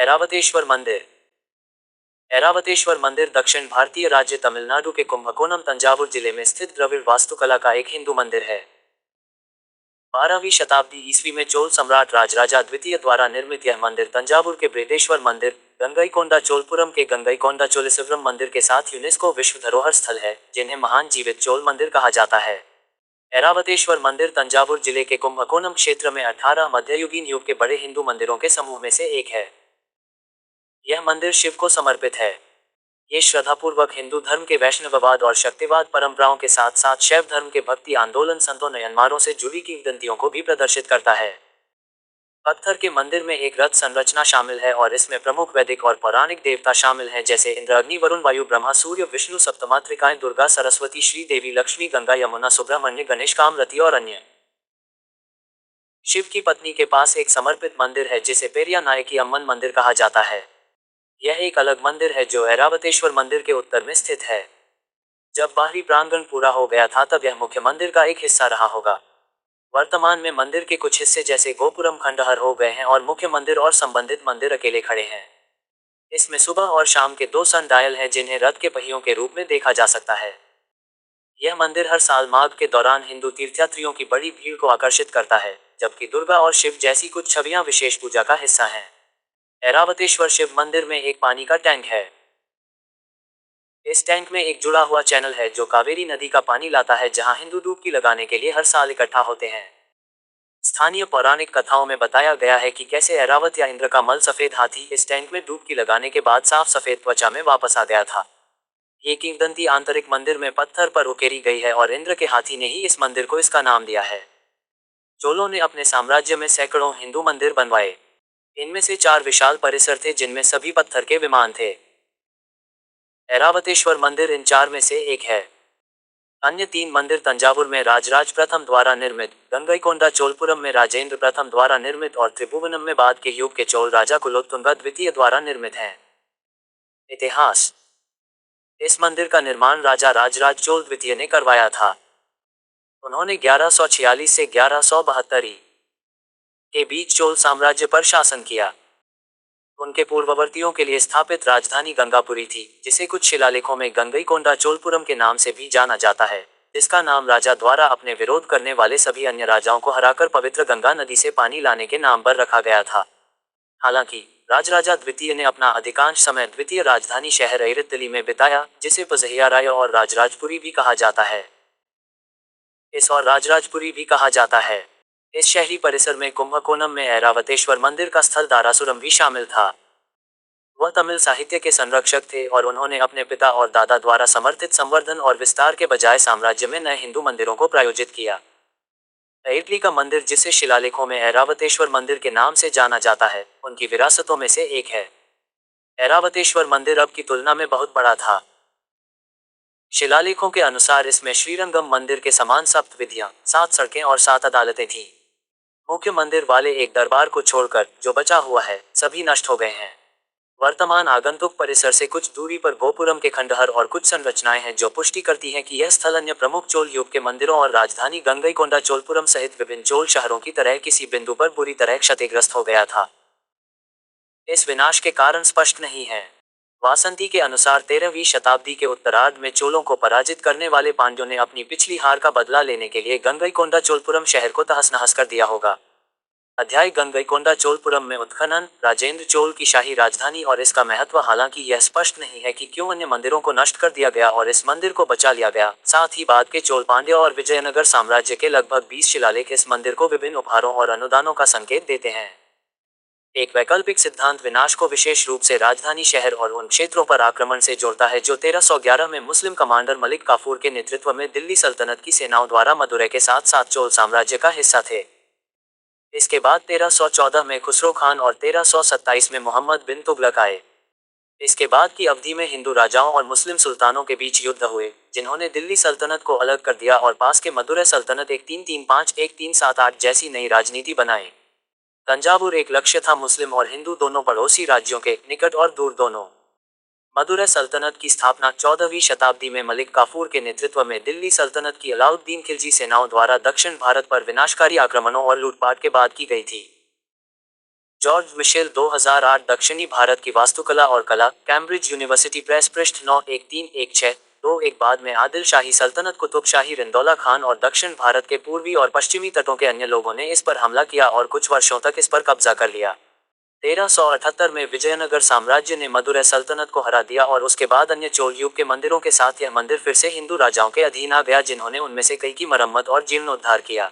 ऐरावतेश्वर मंदिर। ऐरावतेश्वर मंदिर दक्षिण भारतीय राज्य तमिलनाडु के कुंभकोणम तंजावुर जिले में स्थित द्रविड़ वास्तुकला का एक हिंदू मंदिर है। 12वीं शताब्दी ईस्वी में चोल सम्राट राजराजा द्वितीय द्वारा निर्मित यह मंदिर तंजावुर के बृहदेश्वर मंदिर, गंगईकोंडा चोलपुरम के गंगईकोंडा चोलेश्वरम मंदिर के साथ यूनेस्को विश्व धरोहर स्थल है, जिन्हें महान जीवित चोल मंदिर कहा जाता है। ऐरावतेश्वर मंदिर तंजावुर जिले के कुंभकोणम क्षेत्र में 18 मध्ययुगीन युग के बड़े हिंदू मंदिरों के समूह में से एक है। यह मंदिर शिव को समर्पित है। ये श्रद्धापूर्वक हिंदू धर्म के वैष्णववाद और शक्तिवाद परंपराओं के साथ साथ शैव धर्म के भक्ति आंदोलन संतों म्यांमारों से जुड़ी किंवदंतियों को भी प्रदर्शित करता है। पत्थर के मंदिर में एक रथ संरचना शामिल है और इसमें प्रमुख वैदिक और पौराणिक देवता शामिल हैं, जैसे इंद्र, अग्नि, वरुण, वायु, ब्रह्मा, सूर्य, विष्णु, सप्तमातृकाएं, दुर्गा, सरस्वती, श्री देवी, लक्ष्मी, गंगा, यमुना, सुब्रह्मण्य, गणेश, कामरति और अन्य। शिव की पत्नी के पास एक समर्पित मंदिर है जिसे पेरिया नायकी अम्मन मंदिर कहा जाता है। यह एक अलग मंदिर है जो ऐरावतेश्वर मंदिर के उत्तर में स्थित है। जब बाहरी प्रांगण पूरा हो गया था तब यह मुख्य मंदिर का एक हिस्सा रहा होगा। वर्तमान में मंदिर के कुछ हिस्से जैसे गोपुरम खंडहर हो गए हैं और मुख्य मंदिर और संबंधित मंदिर अकेले खड़े हैं। इसमें सुबह और शाम के 2 सन डायल हैं जिन्हें रथ के पहियों के रूप में देखा जा सकता है। यह मंदिर हर साल माघ के दौरान हिंदू तीर्थयात्रियों की बड़ी भीड़ को आकर्षित करता है, जबकि दुर्गा और शिव जैसी कुछ छवियां विशेष पूजा का हिस्सा हैं। ऐरावतेश्वर शिव मंदिर में एक पानी का टैंक है। इस टैंक में एक जुड़ा हुआ चैनल है जो कावेरी नदी का पानी लाता है, जहां हिंदू डुबकी लगाने के लिए हर साल इकट्ठा होते हैं। स्थानीय पौराणिक कथाओं में बताया गया है कि कैसे ऐरावत या इंद्र का मल सफेद हाथी इस टैंक में डुबकी लगाने के बाद साफ सफेद त्वचा में वापस आ गया था। ये किंवदंती आंतरिक मंदिर में पत्थर पर उकेरी गई है और इंद्र के हाथी ने ही इस मंदिर को इसका नाम दिया है। चोलों ने अपने साम्राज्य में सैकड़ों हिंदू मंदिर बनवाए। इनमें से 4 विशाल परिसर थे जिनमें सभी पत्थर के विमान थे। ऐरावतेश्वर मंदिर इन 4 में से एक है। अन्य 3 मंदिर तंजावुर में राजराज प्रथम द्वारा निर्मित, गंगईकोंडा चोलपुरम में राजेंद्र प्रथम द्वारा निर्मित और त्रिभुवनम में बाद के युग के चोल राजा कुलोत्तुंगा द्वितीय द्वारा निर्मित हैं। इतिहास। इस मंदिर का निर्माण राजा राजराज चोल द्वितीय ने करवाया था। उन्होंने 1146 से 1172 के बीच चोल साम्राज्य पर शासन किया। उनके पूर्ववर्तियों के लिए स्थापित राजधानी गंगापुरी थी, जिसे कुछ शिलालेखों में गंगईकोंडा चोलपुरम के नाम से भी जाना जाता है, जिसका नाम राजा द्वारा अपने विरोध करने वाले सभी अन्य राजाओं को हराकर पवित्र गंगा नदी से पानी लाने के नाम पर रखा गया था। हालांकि राजराजा द्वितीय ने अपना अधिकांश समय द्वितीय राजधानी शहर ऐरित्तली में बिताया, जिसे पजहियाराय और राजराजपुरी भी कहा जाता है। इस और राजराजपुरी भी कहा जाता है। इस शहरी परिसर में कुंभकोणम में ऐरावतेश्वर मंदिर का स्थल दारासुरम भी शामिल था। वह तमिल साहित्य के संरक्षक थे और उन्होंने अपने पिता और दादा द्वारा समर्थित संवर्धन और विस्तार के बजाय साम्राज्य में नए हिंदू मंदिरों को प्रायोजित किया। ऐरित्तली का मंदिर, जिसे शिलालेखों में ऐरावतेश्वर मंदिर के नाम से जाना जाता है, उनकी विरासतों में से एक है। ऐरावतेश्वर मंदिर अब की तुलना में बहुत बड़ा था। शिलालेखों के अनुसार इसमें श्रीरंगम मंदिर के समान 7 विधियां, 7 सड़कें और 7 अदालतें थीं। मुख्य मंदिर वाले एक दरबार को छोड़कर जो बचा हुआ है, सभी नष्ट हो गए हैं। वर्तमान आगंतुक परिसर से कुछ दूरी पर गोपुरम के खंडहर और कुछ संरचनाएं हैं जो पुष्टि करती हैं कि यह स्थल अन्य प्रमुख चोल युग के मंदिरों और राजधानी गंगईकोंडा चोलपुरम सहित विभिन्न चोल शहरों की तरह किसी बिंदु पर बुरी तरह क्षतिग्रस्त हो गया था। इस विनाश के कारण स्पष्ट नहीं है। वासंती के अनुसार 13वीं शताब्दी के उत्तरार्ध में चोलों को पराजित करने वाले पांड्यों ने अपनी पिछली हार का बदला लेने के लिए गंगईकोंडा चोलपुरम शहर को तहस नहस कर दिया होगा। अध्याय गंगईकोंडा चोलपुरम में उत्खनन, राजेंद्र चोल की शाही राजधानी और इसका महत्व। हालांकि यह स्पष्ट नहीं है कि क्यों अन्य मंदिरों को नष्ट कर दिया गया और इस मंदिर को बचा लिया गया। साथ ही बाद के चोल, पांड्य और विजयनगर साम्राज्य के लगभग 20 शिलालेख इस मंदिर को विभिन्न उपहारों और अनुदानों का संकेत देते हैं। एक वैकल्पिक सिद्धांत विनाश को विशेष रूप से राजधानी शहर और उन क्षेत्रों पर आक्रमण से जोड़ता है जो 1311 में मुस्लिम कमांडर मलिक काफूर के नेतृत्व में दिल्ली सल्तनत की सेनाओं द्वारा मदुरै के साथ साथ चोल साम्राज्य का हिस्सा थे। इसके बाद 1314 में खुसरो खान और 1327 में मोहम्मद बिन तुगलक आए। इसके बाद की अवधि में हिंदू राजाओं और मुस्लिम सुल्तानों के बीच युद्ध हुए, जिन्होंने दिल्ली सल्तनत को अलग कर दिया और पास के मदुरै सल्तनत 1335-1378 जैसी नई राजनीति बनाई। तंजावुर एक लक्ष्य था मुस्लिम और हिंदू दोनों पड़ोसी राज्यों के, निकट और दूर दोनों। मदुरै सल्तनत की स्थापना 14वीं शताब्दी में मलिक काफूर के नेतृत्व में दिल्ली सल्तनत की अलाउद्दीन खिलजी सेनाओं द्वारा दक्षिण भारत पर विनाशकारी आक्रमणों और लूटपाट के बाद की गई थी। जॉर्ज मिशेल 2008 दक्षिणी भारत की वास्तुकला और कला, कैम्ब्रिज यूनिवर्सिटी प्रेस पृष्ठ 9131621 बाद में आदिल शाही सल्तनत कुतुब शाही रिंदौला खान और दक्षिण भारत के पूर्वी और पश्चिमी तटों के अन्य लोगों ने इस पर हमला किया और कुछ वर्षों तक इस पर कब्जा कर लिया। 1378 में विजयनगर साम्राज्य ने मदुरै सल्तनत को हरा दिया और उसके बाद अन्य चोल युग के मंदिरों के साथ यह मंदिर फिर से हिंदू राजाओं के अधीन आ गया जिन्होंने उनमें से कई की मरम्मत और जीर्णोद्धार किया।